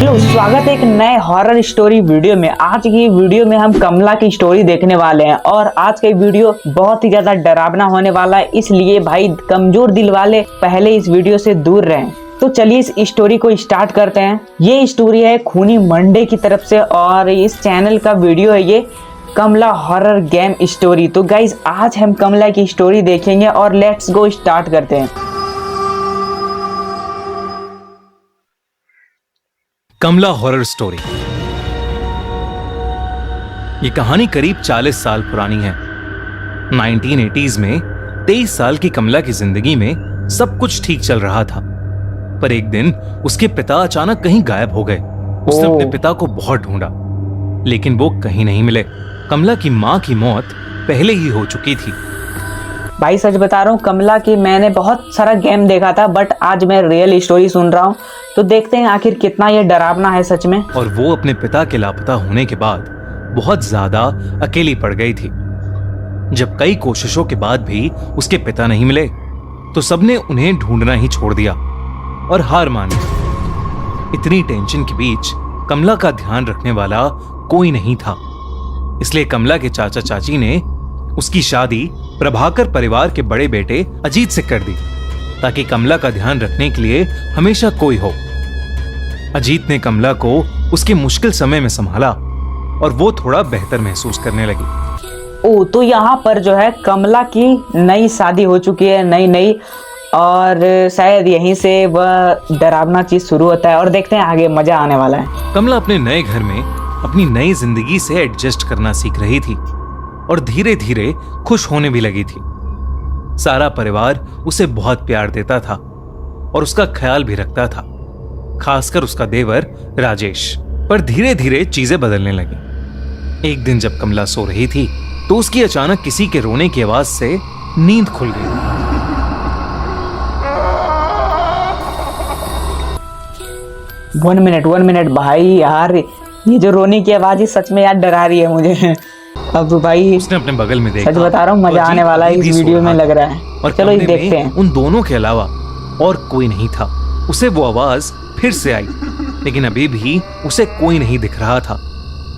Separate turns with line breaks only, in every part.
Hello, स्वागत है एक नए हॉरर स्टोरी वीडियो में। आज की वीडियो में हम कमला की स्टोरी देखने वाले हैं और आज का वीडियो बहुत ही ज्यादा डरावना होने वाला है, इसलिए भाई कमजोर दिल वाले पहले इस वीडियो से दूर रहें। तो चलिए इस स्टोरी को स्टार्ट करते हैं। ये स्टोरी है खूनी मंडे की तरफ से और इस चैनल का वीडियो है ये कमला हॉरर गेम स्टोरी। तो गाइज आज हम कमला की स्टोरी देखेंगे और लेट्स गो स्टार्ट करते हैं।
कमला हॉरर स्टोरी। ये कहानी करीब 40 साल पुरानी है। 1980s में 23 साल की कमला की जिंदगी में सब कुछ ठीक चल रहा था, पर एक दिन उसके पिता अचानक कहीं गायब हो गए। उसने अपने पिता को बहुत ढूंढा, लेकिन वो कहीं नहीं मिले। कमला की माँ की मौत पहले ही हो चुकी थी।
भाई सच बता रहा हूँ, कमला की मैंने बहुत सारा गेम देखा था, बट आज मैं रियल स्टोरी सुन रहा हूँ, तो देखते हैं आखिर कितना ये डरावना है सच में।
और वो अपने पिता के लापता होने के बाद बहुत ज्यादा अकेली पड़ गई थी। जब कई कोशिशों के बाद भी उसके पिता नहीं मिले, तो सबने उन्हें ढूंढना ही छोड़ दिया और हार मानी। इतनी टेंशन के बीच कमला का ध्यान रखने वाला कोई नहीं था, इसलिए कमला के चाचा चाची ने उसकी शादी प्रभाकर परिवार के बड़े बेटे अजीत से कर दी, ताकि कमला का ध्यान रखने के लिए हमेशा कोई हो। अजीत ने कमला को उसके मुश्किल समय में संभाला और वो थोड़ा बेहतर महसूस करने लगी।
ओ, तो यहाँ पर जो है कमला की नई शादी हो चुकी है, नई और शायद यहीं से वह डरावना चीज शुरू होता है और देखते हैं आगे मजा आने वाला है।
कमला अपने नए घर में अपनी नई जिंदगी से एडजस्ट करना सीख रही थी और धीरे धीरे खुश होने भी लगी थी। सारा परिवार उसे बहुत प्यार देता था और उसका ख्याल भी रखता था, खासकर उसका देवर राजेश। पर धीरे धीरे चीजें बदलने लगी। एक दिन जब कमला सो रही थी, तो उसकी अचानक किसी के रोने की आवाज से नींद खुल गई।
वन मिनट भाई, यार ये जो रोने की आवाज है सच में यार डरा रही है मुझे। अब भाई
उसने अपने बगल में देखा।
सच बता रहा हूँ, मजा आने वाला है इस वीडियो में लग रहा है।
और
चलो ये देखते हैं।
उन दोनों के अलावा और कोई नहीं था। उसे वो आवाज फिर से आई, लेकिन अभी भी उसे कोई नहीं दिख रहा था।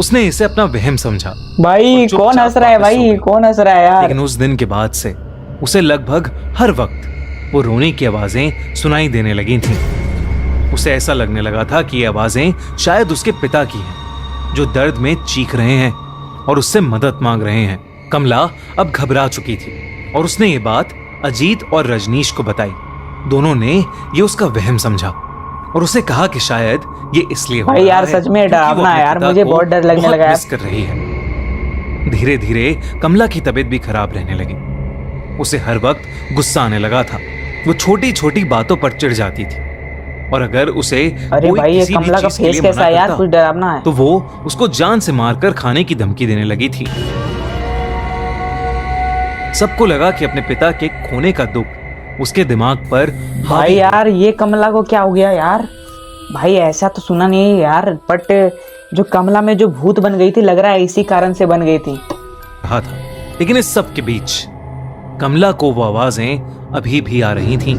उसने इसे अपना वहम समझा।
भाई कौन हंस रहा है, भाई कौन हंस रहा है यार।
लेकिन उस दिन के बाद से उसे लगभग हर वक्त वो रोने की आवाजें सुनाई देने लगी थीं। उसे ऐसा लगने लगा था कि ये आवाजें शायद उसके पिता की हैं, जो दर्द में चीख रहे हैं और उससे मदद मांग रहे हैं। कमला अब घबरा चुकी थी और उसने ये बात अजीत और रजनीश को बताई। दोनों ने ये उसका वहम समझा और उसे कहा कि शायद ये इसलिए हो
भाई
रहा
यार
है
सच में डरावना है यार, मुझे बहुत डर लगने लगा
मिस कर रही है। धीरे धीरे कमला की तबीयत भी खराब रहने लगी। उसे हर वक्त गुस्सा आने लगा था। वो छोटी छोटी बातों पर चिढ़ जाती थी और अगर उसे
अरे भाई ये कमला का फेस कैसा है यार, कुछ डरावना है।
तो वो उसको जान से मारकर खाने की धमकी देने लगी थी। सबको लगा कि अपने पिता के खोने का दुख उसके दिमाग पर
भाई यार ये कमला को क्या हो गया यार। भाई ऐसा तो सुना नहीं यार, बट जो कमला में जो भूत बन गई थी लग रहा है इसी कारण से बन गई थी।
था। लेकिन इस सब के बीच कमला को वो आवाजें अभी भी आ रही थीं।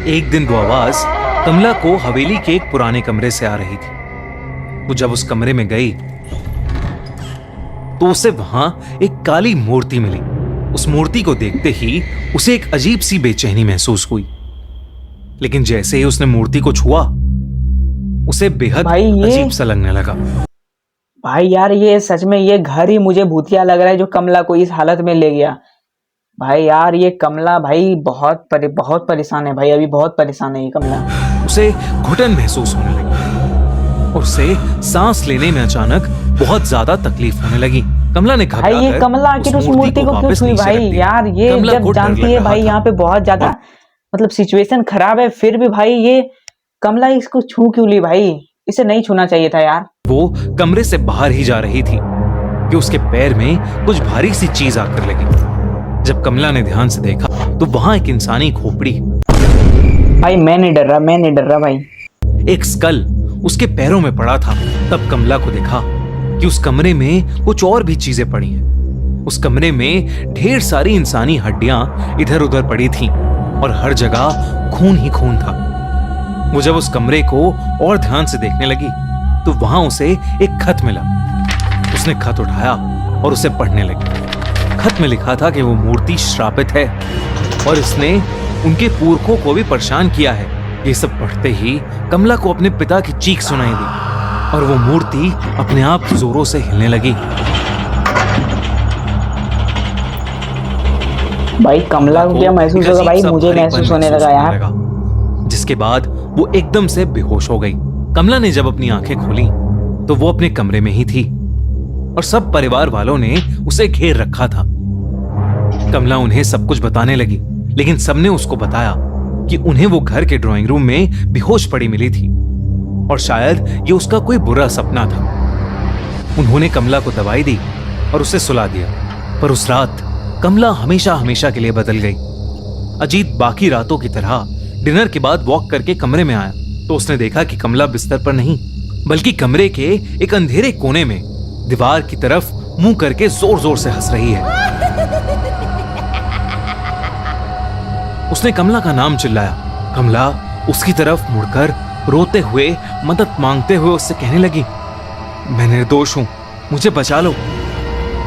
एक दिन वो आवाज कमला को हवेली के एक पुराने कमरे से आ रही थी। वो जब उस कमरे में गई तो उसे वहां एक काली मूर्ति मिली। उस मूर्ति को देखते ही उसे एक अजीब सी बेचैनी महसूस हुई, लेकिन जैसे ही उसने मूर्ति को छुआ उसे बेहद अजीब सा लगने लगा।
भाई यार ये सच में ये घर ही मुझे भूतिया लग रहा है जो कमला को इस हालत में ले गया। भाई यार ये कमला भाई बहुत परेशान है भाई, अभी बहुत परेशान है ये कमला।
उसे घुटन महसूस होने लगी और उसे सांस लेने में अचानक बहुत ज्यादा तकलीफ होने लगी। कमला ने
भाई ये कमला आखिर उस मूर्ति को क्यों छुई भाई यार। ये जब जानती है भाई यहाँ पे बहुत ज्यादा मतलब सिचुएशन खराब है, फिर भी भाई ये कमला इसको छू क्यों ली भाई, इसे नहीं छूना चाहिए था यार।
वो कमरे से बाहर ही जा रही थी कि उसके पैर में कुछ भारी सी चीज आकर लगी। जब कमला ने ध्यान से देखा तो वहां एक इंसानी खोपड़ी।
भाई मैं नहीं डर रहा भाई।
एक स्कल उसके पैरों में पड़ा था। तब कमला को देखा कि उस कमरे में कुछ और भी चीजें पड़ी हैं। उस कमरे में ढेर सारी इंसानी हड्डियां इधर उधर पड़ी थीं और हर जगह खून ही खून था। वो जब उस कमरे को और ध्यान से देखने लगी तो वहां उसे एक खत मिला। उसने खत उठाया और उसे पढ़ने लगी। खत में लिखा था कि वो मूर्ति श्रापित है और इसने उनके पुरखों को भी परेशान किया है। ये सब पढ़ते ही कमला को अपने पिता की चीख सुनाई दी और वो मूर्ति अपने आप जोरों से हिलने लगी।
भाई कमला को क्या महसूस होगा भाई? मुझे महसूस होने लगा यार।
जिसके बाद वो एकदम से बेहोश हो गई। कमला ने जब अपनी आंखें खोली तो वो अपने कमरे में ही थी और सब परिवार वालों ने उसे घेर रखा था। कमला उन्हें सब कुछ बताने लगी, लेकिन सबने उसको बताया कि उन्हें वो घर के ड्राइंग रूम में बेहोश पड़ी मिली थी और शायद ये उसका कोई बुरा सपना था। उन्होंने कमला को दवाई दी और उसे सुला दिया, पर उस रात कमला हमेशा हमेशा के लिए बदल गई। अजीत बाकी रातों की तरह डिनर के बाद वॉक करके कमरे में आया तो उसने देखा कि कमला बिस्तर पर नहीं, बल्कि कमरे के एक अंधेरे कोने में दीवार की तरफ मुंह करके जोर जोर से हंस रही है। उसने कमला का नाम चिल्लाया। कमला उसकी तरफ मुड़कर रोते हुए, मदद मांगते हुए उससे कहने लगी, मैं निर्दोष हूं, मुझे बचा लो।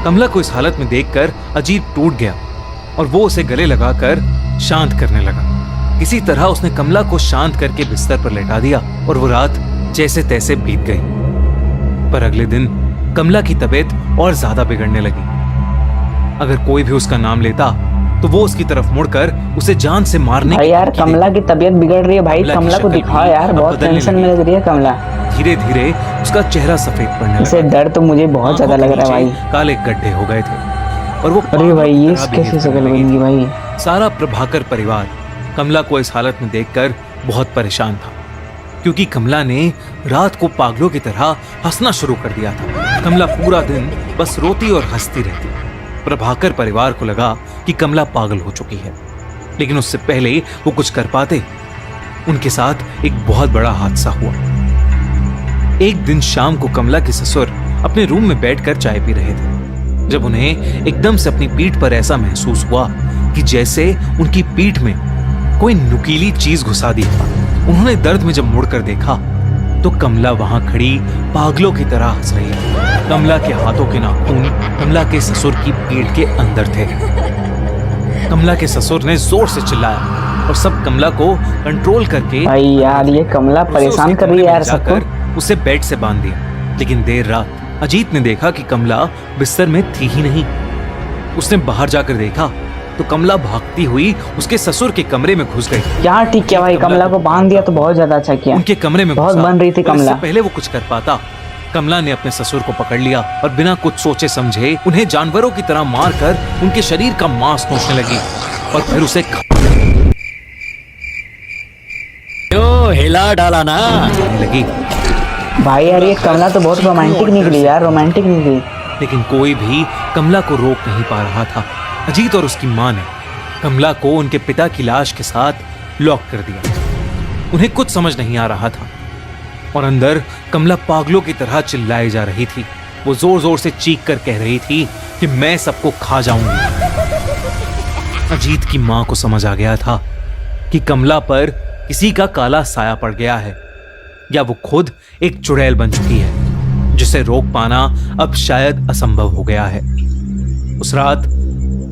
कमला को इस हालत में देखकर अजीत टूट गया और वो उसे गले लगाकर शांत करने लगा। किसी तरह उसने कमला को शांत करके बिस्तर पर लेटा दिया और वो रात जैसे तैसे बीत गई। पर अगले दिन कमला की तबीयत और ज्यादा बिगड़ने लगी। अगर कोई भी उसका नाम लेता तो वो उसकी तरफ मुड़कर उसे जान से मारने
भाई यार कमला की तबीयत बिगड़ रही है भाई। कमला को दिखाओ यार, बहुत टेंशन में लग रही है कमला।
धीरे धीरे उसका चेहरा सफेद पड़ने लगा।
इसे डर तो मुझे बहुत ज्यादा लग रहा है भाई।
काले गड्ढे हो गए थे और वो
अरे भाई ये कैसे शक्ल बनेगी भाई?
सारा प्रभाकर परिवार कमला को इस हालत में देखकर बहुत परेशान था, क्योंकि कमला ने रात को पागलों की तरह हंसना शुरू कर दिया था। कमला पूरा दिन बस रोती और हंसती रहती। प्रभाकर परिवार को लगा कि कमला पागल हो चुकी है, लेकिन उससे पहले वो कुछ कर पाते, उनके साथ एक बहुत बड़ा हादसा हुआ। एक दिन शाम को कमला के ससुर अपने रूम में बैठकर चाय पी रहे थे, जब उन्हें एकदम से अपनी पीठ पर ऐसा महसूस हुआ कि जैसे उनकी पीठ में कोई नुकीली चीज घुसा दी। उन्होंने दर्द में जब मुड़कर देखा तो कमला वहां खड़ी पागलों की तरह हंस रही थी। कमला के हाथों के नाखून कमला के ससुर की पीठ के अंदर थे। कमला के ससुर ने जोर से चिल्लाया और सब कमला को कंट्रोल करके
भाई यार ये कमला परेशान कर रही है यार सबको।
उसे बेड से बांध दिया। लेकिन देर रात अजीत ने देखा कि कमला बिस्तर में थी ही नहीं। उसने बाहर जाकर देखा तो कमला भागती हुई उसके ससुर के कमरे में घुस गई।
क्या ठीक किया भाई, कमला को बांध दिया तो बहुत ज्यादा अच्छा किया।
उनके कमरे में
बहुत बन रही थी कमला।
पहले वो कुछ कर पाता, कमला ने अपने ससुर को पकड़ लिया और बिना कुछ सोचे समझे उन्हें जानवरों की तरह मारकर उनके शरीर का मांस नोचने लगी और फिर उसे
हिला डाला ना
लगी।
भाई यार ये कमला तो बहुत रोमांटिक निकली यार, रोमांटिक निकली।
लेकिन कोई भी कमला को रोक नहीं पा रहा था। अजीत और उसकी मां ने कमला को उनके पिता की लाश के साथ लॉक कर दिया। उन्हें कुछ समझ नहीं आ रहा था और अंदर कमला पागलों की तरह चिल्लाई जा रही थी। वो जोर जोर से चीख कर कह रही थी कि मैं सबको खा जाऊंगी। अजीत की मां को समझ आ गया था कि कमला पर किसी का काला साया पड़ गया है, या वो खुद एक चुड़ैल बन चुकी है जिसे रोक पाना अब शायद असंभव हो गया है। उस रात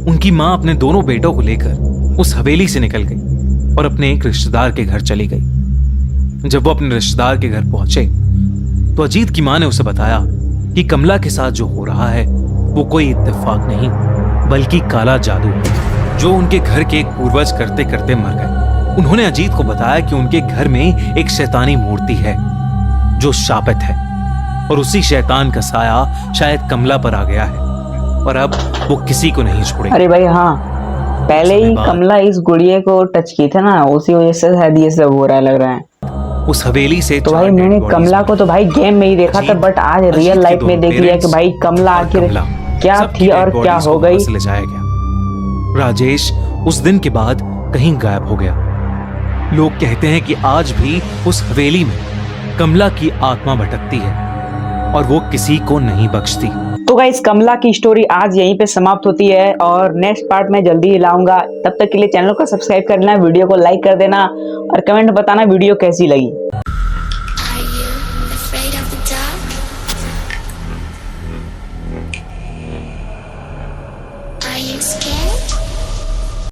उनकी मां अपने दोनों बेटों को लेकर उस हवेली से निकल गई और अपने एक रिश्तेदार के घर चली गई। जब वो अपने रिश्तेदार के घर पहुंचे तो अजीत की मां ने उसे बताया कि कमला के साथ जो हो रहा है वो कोई इत्तेफाक नहीं बल्कि काला जादू है जो उनके घर के एक पूर्वज करते करते मर गए। उन्होंने अजीत को बताया कि उनके घर में एक शैतानी मूर्ति है जो शापित है और उसी शैतान का साया शायद कमला पर आ गया है और अब वो किसी को नहीं छोड़ेगा।
अरे भाई हाँ, पहले ही कमला इस गुड़िया को टच की थी ना, उसी वजह से शायद ये सब हो रहा है लग रहा है।
उस हवेली से
तो भाई मैंने कमला को तो भाई गेम में ही देखा था, बट आज रियल लाइफ में देख लिया कि भाई कमला आखिर क्या थी और क्या हो गई।
ले जाया गया। राजेश उस दिन के बाद कहीं गायब हो गया। लोग कहते हैं कि आज भी उस हवेली में कमला की आत्मा भटकती है और वो किसी को नहीं बख्शती।
तो तो गाइस कमला की स्टोरी आज यहीं पे समाप्त होती है और नेक्स्ट पार्ट में जल्दी ही लाऊंगा। तब तक के लिए चैनल को सब्सक्राइब कर लेना, वीडियो को लाइक कर देना और कमेंट बताना वीडियो कैसी लगी।
Are you afraid of the dark? Are you scared?